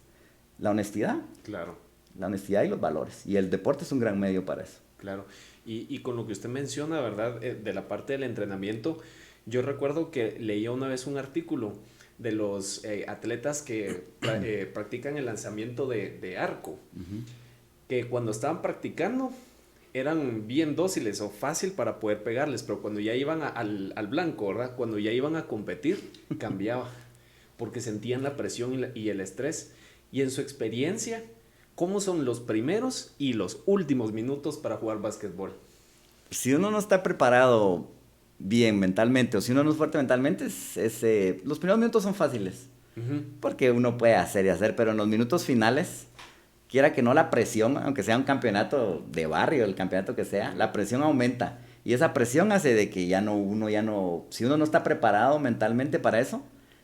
la honestidad. Claro. La honestidad y los valores. Y el deporte es un gran medio para eso. Claro. Y con lo que usted menciona, ¿verdad? De la parte del entrenamiento, Yo recuerdo que leía una vez un artículo de los atletas que practican el lanzamiento de arco, que cuando estaban practicando eran bien dóciles o fácil para poder pegarles, pero cuando ya iban al blanco, ¿verdad? Cuando ya iban a competir, cambiaba, porque sentían la presión y el estrés. Y en su experiencia, ¿cómo son los primeros y los últimos minutos para jugar básquetbol? Si uno no está preparado bien mentalmente, o si uno no es fuerte mentalmente, los primeros minutos son fáciles, porque uno puede hacer y hacer, pero en los minutos finales, quiera que no, la presión, aunque sea un campeonato de barrio, el campeonato que sea, la presión aumenta. Y esa presión hace de que si uno no está preparado mentalmente para eso,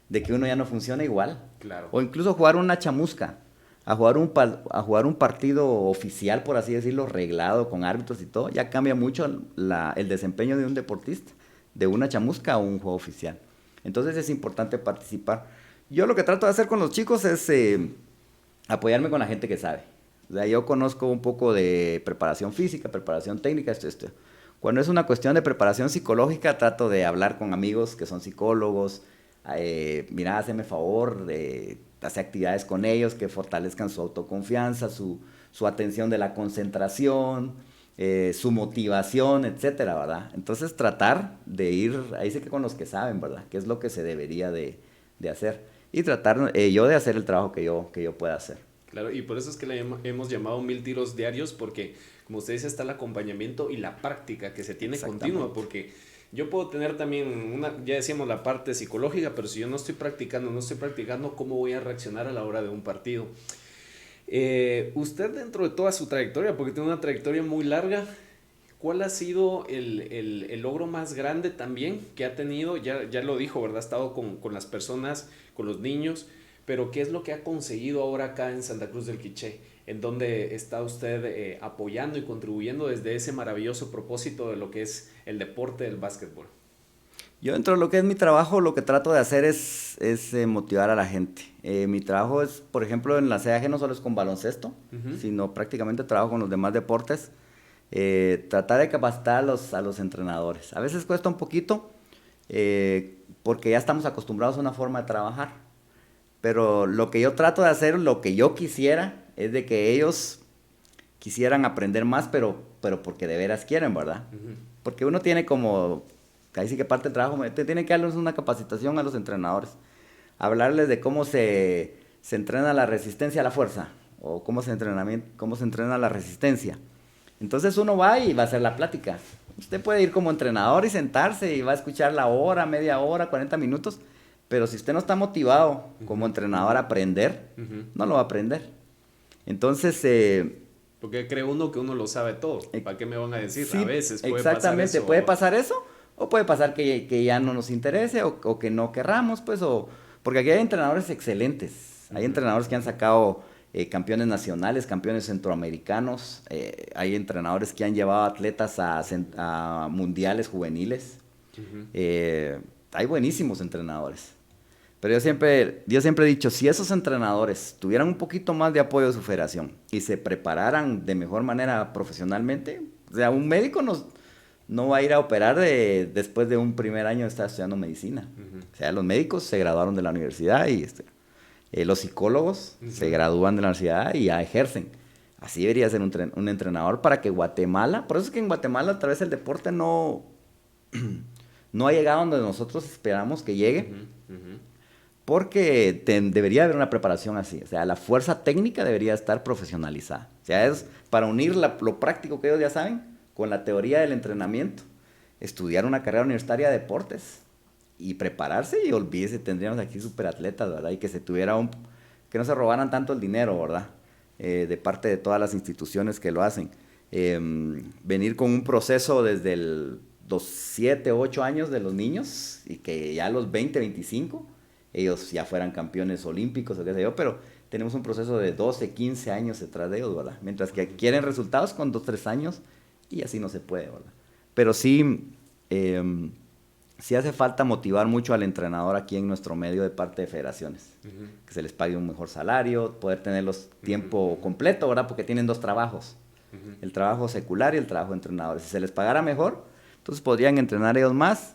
de que uno ya no funciona igual. Claro. O incluso jugar una chamusca, a jugar un partido oficial, por así decirlo, reglado, con árbitros y todo, ya cambia mucho el desempeño de un deportista, de una chamusca a un juego oficial. Entonces es importante participar. Yo lo que trato de hacer con los chicos es apoyarme con la gente que sabe. O sea, yo conozco un poco de preparación física, preparación técnica, esto. Cuando es una cuestión de preparación psicológica, trato de hablar con amigos que son psicólogos. Mira, hazme favor de hacer actividades con ellos que fortalezcan su autoconfianza, su atención de la concentración, su motivación, etcétera, ¿verdad? Entonces tratar de ir, ahí sí que con los que saben, ¿verdad? ¿Qué es lo que se debería de hacer? Y tratar yo de hacer el trabajo que yo pueda hacer. Claro, y por eso es que le hemos llamado 1000 tiros diarios, porque como usted dice, está el acompañamiento y la práctica que se tiene continua, porque yo puedo tener también ya decíamos la parte psicológica, pero si yo no estoy practicando, ¿cómo voy a reaccionar a la hora de un partido? Usted dentro de toda su trayectoria, porque tiene una trayectoria muy larga, ¿cuál ha sido el logro más grande también que ha tenido? Ya lo dijo, ¿verdad? Ha estado con las personas, con los niños, pero ¿qué es lo que ha conseguido ahora acá en Santa Cruz del Quiché? En donde está usted apoyando y contribuyendo desde ese maravilloso propósito de lo que es el deporte del básquetbol. Yo dentro de lo que es mi trabajo, lo que trato de hacer es motivar a la gente. Mi trabajo es, por ejemplo, en la CAG no solo es con baloncesto, sino prácticamente trabajo con los demás deportes. Tratar de capacitar a los entrenadores. A veces cuesta un poquito porque ya estamos acostumbrados a una forma de trabajar. Pero lo que yo trato de hacer, lo que yo quisiera, es de que ellos quisieran aprender más, pero porque de veras quieren, ¿verdad? Porque uno tiene como, ahí sí que parte del trabajo, tiene que darles una capacitación a los entrenadores. Hablarles de cómo se entrena la resistencia a la fuerza, o cómo se entrena la resistencia. Entonces uno va y va a hacer la plática. Usted puede ir como entrenador y sentarse y va a escuchar la hora, media hora, 40 minutos, pero si usted no está motivado como entrenador a aprender, no lo va a aprender. Entonces... porque cree uno que uno lo sabe todo. ¿Para qué me van a decir? Sí, a veces puede exactamente, pasar eso. Puede pasar eso, o puede pasar que ya no nos interese, o que no querramos, pues, porque aquí hay entrenadores excelentes. Hay entrenadores que han sacado campeones nacionales, campeones centroamericanos. Hay entrenadores que han llevado atletas a mundiales juveniles. Hay buenísimos entrenadores. Pero yo siempre he dicho, si esos entrenadores tuvieran un poquito más de apoyo de su federación y se prepararan de mejor manera profesionalmente, o sea, un médico no va a ir a operar después de un primer año de estar estudiando medicina. O sea, los médicos se graduaron de la universidad y los psicólogos se gradúan de la universidad y ya ejercen. Así debería ser un entrenador para que Guatemala, por eso es que en Guatemala tal vez el deporte no ha llegado donde nosotros esperamos que llegue. Porque debería haber una preparación así. O sea, la fuerza técnica debería estar profesionalizada. O sea, es para unir lo práctico que ellos ya saben con la teoría del entrenamiento. Estudiar una carrera universitaria de deportes y prepararse, y olvídese, tendríamos aquí superatletas, ¿verdad? Y que que no se robaran tanto el dinero, ¿verdad? De parte de todas las instituciones que lo hacen. Venir con un proceso desde los 7, 8 años de los niños y que ya a los 20, 25... ellos ya fueran campeones olímpicos o qué sé yo, pero tenemos un proceso de 12, 15 años detrás de ellos, ¿verdad? Mientras que quieren resultados con 2, 3 años y así no se puede, ¿verdad? Pero sí hace falta motivar mucho al entrenador aquí en nuestro medio de parte de federaciones. Que se les pague un mejor salario, poder tenerlos tiempo completo, ¿verdad? Porque tienen 2 trabajos. El trabajo secular y el trabajo de entrenadores. Si se les pagara mejor, entonces podrían entrenar ellos más.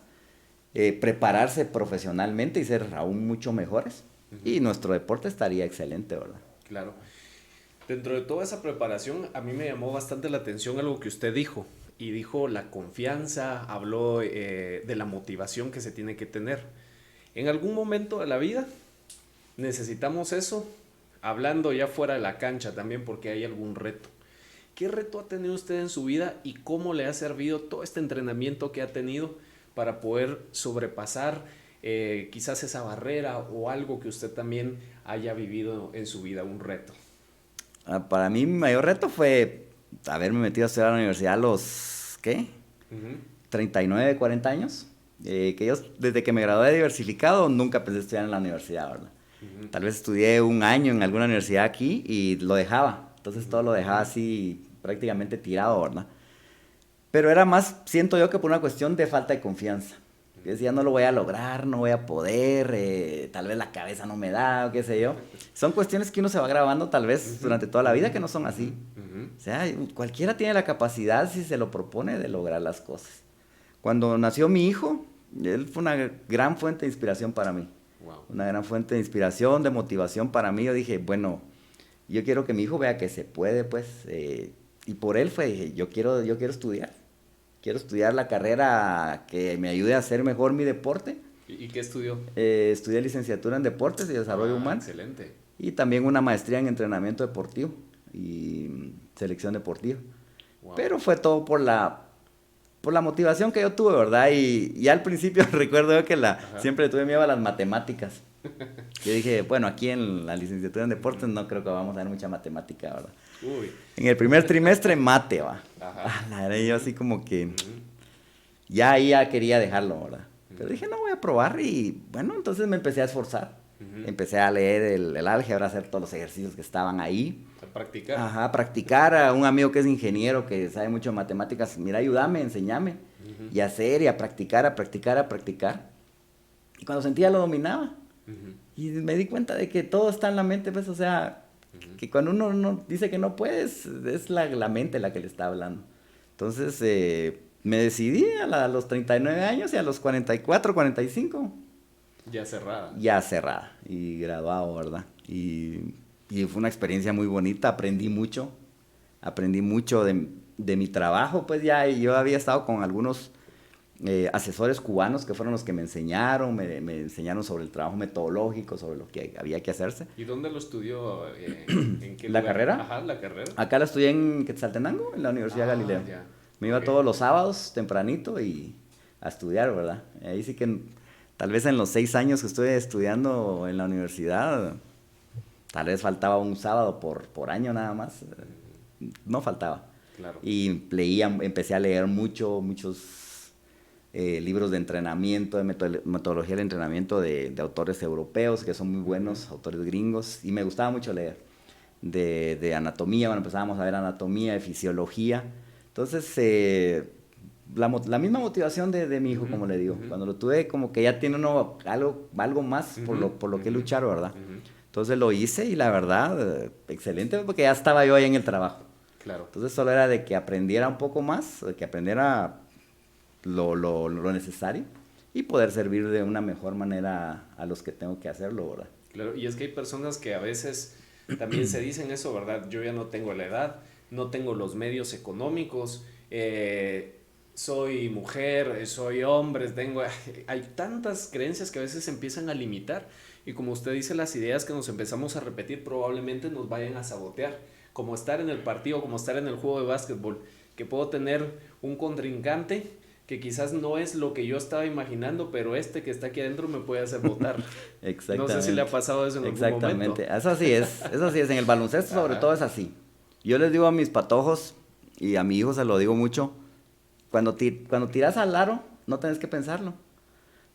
prepararse profesionalmente y ser aún mucho mejores. Y nuestro deporte estaría excelente, ¿verdad? Claro. Dentro de toda esa preparación, a mí me llamó bastante la atención algo que usted dijo. Y dijo la confianza, habló de la motivación que se tiene que tener. En algún momento de la vida necesitamos eso, hablando ya fuera de la cancha también, porque hay algún reto. ¿Qué reto ha tenido usted en su vida y cómo le ha servido todo este entrenamiento que ha tenido para poder sobrepasar quizás esa barrera o algo que usted también haya vivido en su vida, un reto? Para mí mi mayor reto fue haberme metido a estudiar a la universidad a los, ¿qué? 39, 40 años. Que yo desde que me gradué de diversificado nunca pensé estudiar en la universidad, ¿verdad? Tal vez estudié un año en alguna universidad aquí y lo dejaba. Entonces todo lo dejaba así prácticamente tirado, ¿verdad? Pero era más, siento yo, que por una cuestión de falta de confianza. Yo decía, no lo voy a lograr, no voy a poder, tal vez la cabeza no me da, o qué sé yo. Son cuestiones que uno se va grabando tal vez durante toda la vida que no son así. O sea, cualquiera tiene la capacidad, si se lo propone, de lograr las cosas. Cuando nació mi hijo, él fue una gran fuente de inspiración para mí. Wow. Una gran fuente de inspiración, de motivación para mí. Yo dije, bueno, yo quiero que mi hijo vea que se puede, pues. Y por él fue, dije, yo quiero estudiar. Quiero estudiar la carrera que me ayude a hacer mejor mi deporte. ¿Y qué estudió? Estudié licenciatura en Deportes y Desarrollo Humano. Excelente. Y también una maestría en entrenamiento deportivo y selección deportiva. Wow. Pero fue todo por la motivación que yo tuve, ¿verdad? Y al principio recuerdo yo que siempre tuve miedo a las matemáticas. Yo dije, bueno, aquí en la licenciatura en deportes no creo que vamos a ver mucha matemática, ¿verdad? Uy. En el primer trimestre, mate, va. La verdad, yo así como que ya ahí ya quería dejarlo, ¿verdad? Pero dije, no, voy a probar y bueno, entonces me empecé a esforzar. Empecé a leer el álgebra, a hacer todos los ejercicios que estaban ahí. A practicar. Ajá, practicar. A un amigo que es ingeniero, que sabe mucho de matemáticas, mira, ayúdame, enséñame. Y a hacer, y a practicar, a practicar, a practicar. Y cuando sentía lo dominaba. Y me di cuenta de que todo está en la mente, pues, o sea, que cuando uno dice que no puedes, es la mente la que le está hablando. Entonces, me decidí a los 39 años y a los 44, 45. Ya cerrada. Ya cerrada y graduado, ¿verdad? Y fue una experiencia muy bonita, aprendí mucho de mi trabajo, pues ya yo había estado con algunos asesores cubanos que fueron los que me enseñaron, me enseñaron sobre el trabajo metodológico, sobre lo que había que hacerse. ¿Y dónde lo estudió? ¿En qué ¿La lugar? carrera? Ajá, la carrera. Acá la estudié en Quetzaltenango, en la Universidad Galileo. Ya. Me iba todos los sábados tempranito y a estudiar, ¿verdad? Ahí sí que tal vez en los 6 años que estuve estudiando en la universidad, tal vez faltaba un sábado por año nada más. No faltaba. Claro. Y empecé a leer muchos libros de entrenamiento, de metodología del entrenamiento de autores europeos que son muy buenos, autores gringos, y me gustaba mucho leer. De anatomía, bueno, empezábamos a ver anatomía, de fisiología. Entonces, la misma motivación de mi hijo, como le digo. Cuando lo tuve, como que ya tiene uno algo más por lo que luchar, ¿verdad? Entonces lo hice y la verdad, excelente, porque ya estaba yo ahí en el trabajo. Claro. Entonces solo era de que aprendiera un poco más, de que aprendiera lo necesario y poder servir de una mejor manera a los que tengo que hacerlo, ¿verdad? Claro, y es que hay personas que a veces también se dicen eso, ¿verdad? Yo ya no tengo la edad, no tengo los medios económicos, soy mujer, soy hombre, hay tantas creencias que a veces se empiezan a limitar y como usted dice, las ideas que nos empezamos a repetir probablemente nos vayan a sabotear, como estar en el partido, como estar en el juego de básquetbol, que puedo tener un contrincante que quizás no es lo que yo estaba imaginando, pero que está aquí adentro me puede hacer votar. Exactamente. No sé si le ha pasado eso en algún momento. Exactamente, eso sí es, en el baloncesto sobre todo es así. Yo les digo a mis patojos, y a mi hijo se lo digo mucho, cuando tiras al aro, no tienes que pensarlo.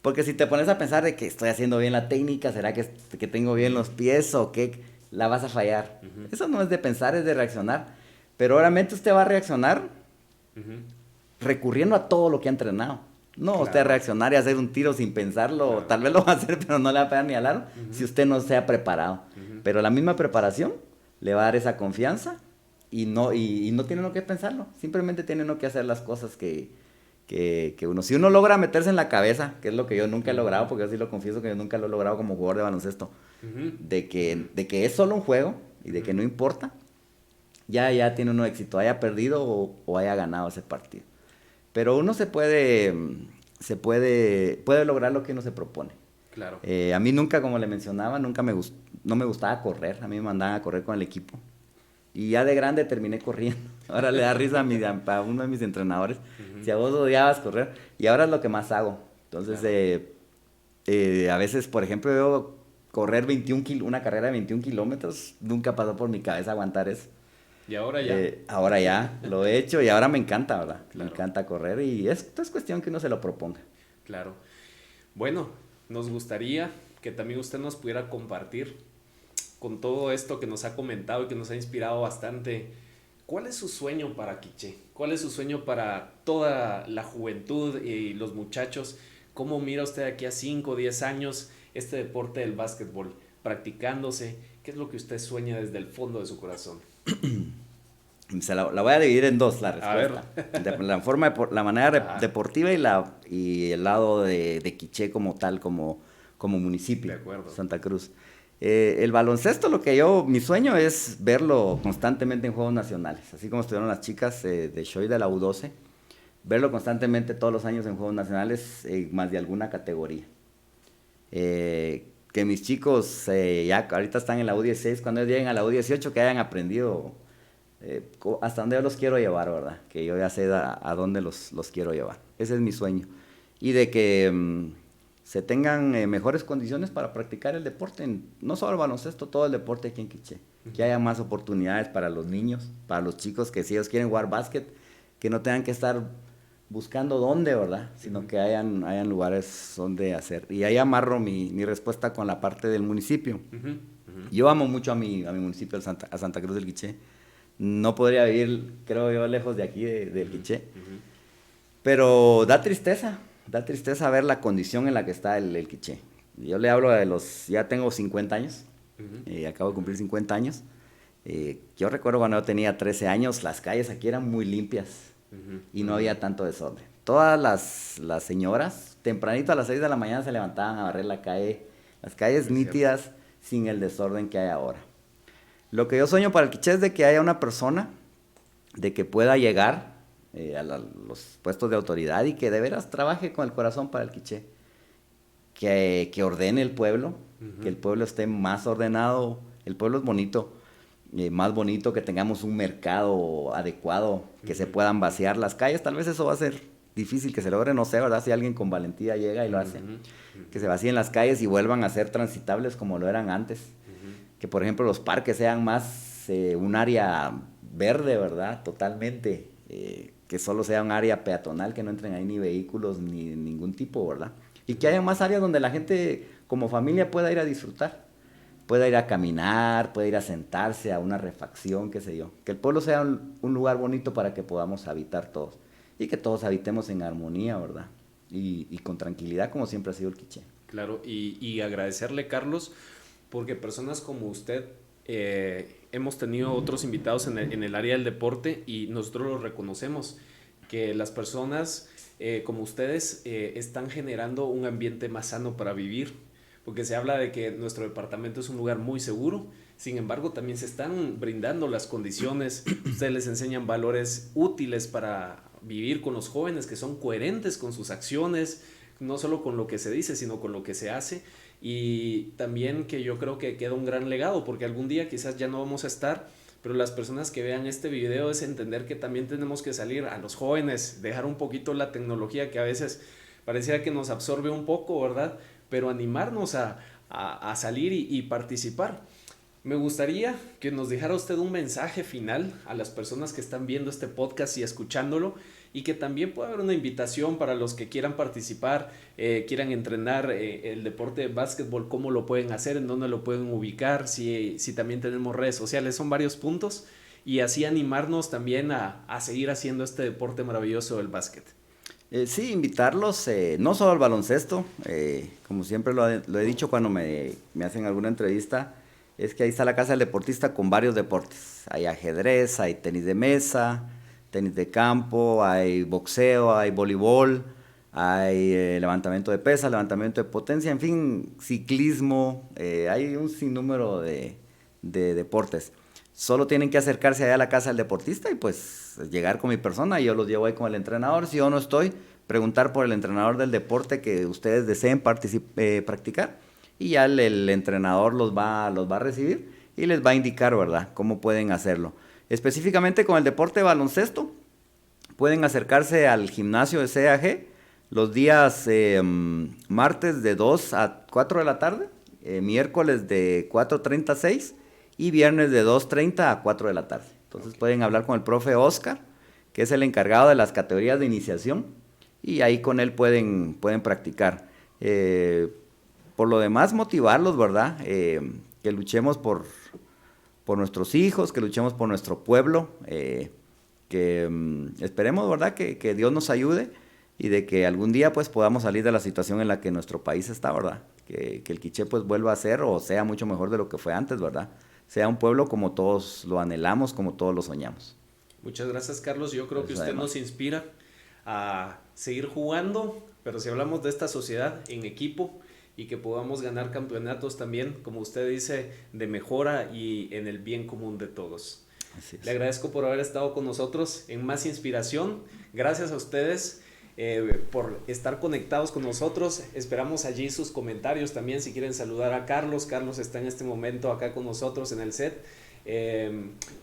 Porque si te pones a pensar de que estoy haciendo bien la técnica, ¿será que tengo bien los pies o qué? La vas a fallar. Eso no es de pensar, es de reaccionar. Pero obviamente usted va a reaccionar recurriendo a todo lo que ha entrenado. No, claro. Usted reaccionar y hacer un tiro sin pensarlo, claro. Tal vez lo va a hacer, pero no le va a pegar ni al aro, si usted no se ha preparado. Pero la misma preparación le va a dar esa confianza y no tiene uno que pensarlo. Simplemente tiene uno que hacer las cosas que que uno, si uno logra meterse en la cabeza, que es lo que yo nunca he logrado, porque yo sí lo confieso que yo nunca lo he logrado como jugador de baloncesto, de que es solo un juego y de que no importa, ya tiene uno éxito, haya perdido o haya ganado ese partido. Pero uno puede lograr lo que uno se propone. Claro. A mí nunca, como le mencionaba, no me gustaba correr, a mí me mandaban a correr con el equipo. Y ya de grande terminé corriendo. Ahora le da risa a uno de mis entrenadores. Si a vos odiabas correr. Y ahora es lo que más hago. Entonces, a veces, por ejemplo, yo correr una carrera de 21 kilómetros, nunca pasó por mi cabeza aguantar eso. ¿Y ahora ya? Ahora ya, lo he hecho y ahora me encanta, ¿verdad? Claro. Me encanta correr y esto es cuestión que uno se lo proponga. Claro. Bueno, nos gustaría que también usted nos pudiera compartir con todo esto que nos ha comentado y que nos ha inspirado bastante. ¿Cuál es su sueño para Quiché? ¿Cuál es su sueño para toda la juventud y los muchachos? ¿Cómo mira usted aquí a 5 o 10 años este deporte del básquetbol practicándose? ¿Qué es lo que usted sueña desde el fondo de su corazón? La voy a dividir en dos, la respuesta. La manera deportiva y el lado de Quiché como tal, como municipio, de acuerdo. Santa Cruz. El baloncesto, mi sueño es verlo constantemente en Juegos Nacionales, así como estuvieron las chicas de Shoy de la U12, verlo constantemente todos los años en Juegos Nacionales, más de alguna categoría. Que mis chicos ya ahorita están en la U16, cuando ellos lleguen a la U18 que hayan aprendido hasta dónde yo los quiero llevar, ¿verdad? Que yo ya sé a dónde los quiero llevar. Ese es mi sueño. Y de que se tengan mejores condiciones para practicar el deporte, no solo el baloncesto, todo el deporte aquí en Quiché. Que haya más oportunidades para los niños, para los chicos que si ellos quieren jugar básquet, que no tengan que estar buscando dónde, ¿verdad? Sino que hayan lugares donde hacer. Y ahí amarro mi respuesta con la parte del municipio. Yo amo mucho a mi municipio, a Santa Cruz del Quiché. No podría vivir, creo yo, lejos de aquí, del Quiché. Pero da tristeza ver la condición en la que está el Quiché. Yo le hablo ya tengo 50 años, acabo de cumplir 50 años. Yo recuerdo cuando yo tenía 13 años, las calles aquí eran muy limpias y no había tanto desorden. Todas las señoras, tempranito a las 6 de la mañana se levantaban a barrer la calle, las calles nítidas, sin el desorden que hay ahora. Lo que yo sueño para el Quiché es de que haya una persona de que pueda llegar a los puestos de autoridad y que de veras trabaje con el corazón para el Quiché, que ordene el pueblo, que el pueblo esté más ordenado. El pueblo es bonito, más bonito, que tengamos un mercado adecuado, que se puedan vaciar las calles. Tal vez eso va a ser difícil que se logre, no sé, ¿verdad? Si alguien con valentía llega y lo hace, que se vacíen las calles y vuelvan a ser transitables como lo eran antes. Que por ejemplo los parques sean más un área verde, ¿verdad? Totalmente, que solo sea un área peatonal, que no entren ahí ni vehículos ni ningún tipo, ¿verdad? Y que haya más áreas donde la gente como familia pueda ir a disfrutar, pueda ir a caminar, pueda ir a sentarse a una refacción, qué sé yo. Que el pueblo sea un lugar bonito para que podamos habitar todos y que todos habitemos en armonía, ¿verdad? Y con tranquilidad, como siempre ha sido el Quiché. Claro, y agradecerle, Carlos, porque personas como usted, hemos tenido otros invitados en el área del deporte y nosotros lo reconocemos, que las personas como ustedes están generando un ambiente más sano para vivir, porque se habla de que nuestro departamento es un lugar muy seguro. Sin embargo, también se están brindando las condiciones, ustedes les enseñan valores útiles para vivir con los jóvenes, que son coherentes con sus acciones, no solo con lo que se dice, sino con lo que se hace. Y también que yo creo que queda un gran legado, porque algún día quizás ya no vamos a estar, pero las personas que vean este video es entender que también tenemos que salir a los jóvenes, dejar un poquito la tecnología que a veces pareciera que nos absorbe un poco, ¿verdad? Pero animarnos a salir y participar. Me gustaría que nos dejara usted un mensaje final a las personas que están viendo este podcast y escuchándolo, y que también pueda haber una invitación para los que quieran participar, quieran entrenar el deporte de básquetbol, cómo lo pueden hacer, en dónde lo pueden ubicar, si también tenemos redes sociales. Son varios puntos, y así animarnos también a seguir haciendo este deporte maravilloso del básquet. Sí, invitarlos, no solo al baloncesto, como siempre lo he dicho cuando me hacen alguna entrevista, es que ahí está la Casa del Deportista con varios deportes. Hay ajedrez, hay tenis de mesa, tenis de campo, hay boxeo, hay voleibol, hay levantamiento de pesas, levantamiento de potencia, en fin, ciclismo, hay un sinnúmero de deportes. Solo tienen que acercarse allá a la casa del deportista y pues llegar con mi persona y yo los llevo ahí con el entrenador. Si yo no estoy, preguntar por el entrenador del deporte que ustedes deseen practicar y ya el entrenador los va a recibir y les va a indicar, ¿verdad?, cómo pueden hacerlo. Específicamente con el deporte de baloncesto, pueden acercarse al gimnasio de CAG los días martes de 2 a 4 de la tarde, miércoles de 4:30 a 6 y viernes de 2:30 a 4 de la tarde. Entonces pueden hablar con el profe Oscar, que es el encargado de las categorías de iniciación, y ahí con él pueden practicar. Por lo demás, motivarlos, ¿verdad? Que luchemos por nuestros hijos, que luchemos por nuestro pueblo, que esperemos, ¿verdad?, que Dios nos ayude y de que algún día pues podamos salir de la situación en la que nuestro país está, ¿verdad? Que el Quiché pues vuelva a ser o sea mucho mejor de lo que fue antes, ¿verdad? Sea un pueblo como todos lo anhelamos, como todos lo soñamos. Muchas gracias, Carlos. Yo creo que usted nos inspira a seguir jugando, pero si hablamos de esta sociedad en equipo y que podamos ganar campeonatos también, como usted dice, de mejora y en el bien común de todos. Así es. Le agradezco por haber estado con nosotros en Más Inspiración. Gracias a ustedes por estar conectados con nosotros. Esperamos allí sus comentarios también si quieren saludar a Carlos. Carlos está en este momento acá con nosotros en el set.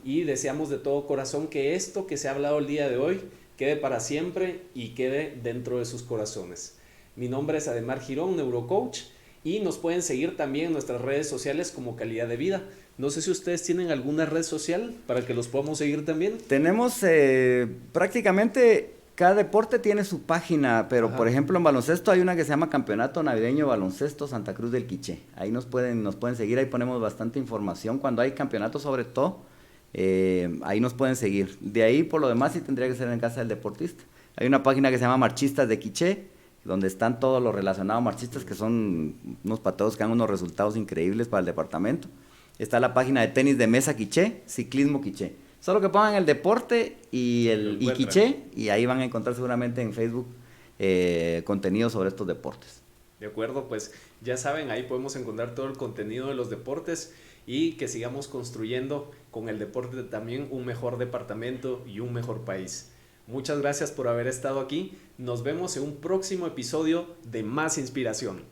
Y deseamos de todo corazón que esto que se ha hablado el día de hoy quede para siempre y quede dentro de sus corazones. Mi nombre es Ademar Girón, neurocoach, y nos pueden seguir también en nuestras redes sociales como Calidad de Vida. No sé si ustedes tienen alguna red social para que los podamos seguir también. Tenemos prácticamente cada deporte tiene su página, pero por ejemplo en baloncesto hay una que se llama Campeonato Navideño de Baloncesto Santa Cruz del Quiché. Ahí nos pueden seguir, ahí ponemos bastante información cuando hay campeonatos, sobre todo. Ahí nos pueden seguir. De ahí, por lo demás, sí tendría que ser en casa del deportista. Hay una página que se llama Marchistas de Quiché, donde están todos los relacionados marchistas, que son unos pateos que dan unos resultados increíbles para el departamento. Está la página de tenis de mesa Quiché, ciclismo Quiché. Solo que pongan el deporte y Quiché, y ahí van a encontrar seguramente en Facebook contenido sobre estos deportes. De acuerdo, pues ya saben, ahí podemos encontrar todo el contenido de los deportes y que sigamos construyendo con el deporte también un mejor departamento y un mejor país. Muchas gracias por haber estado aquí. Nos vemos en un próximo episodio de Más Inspiración.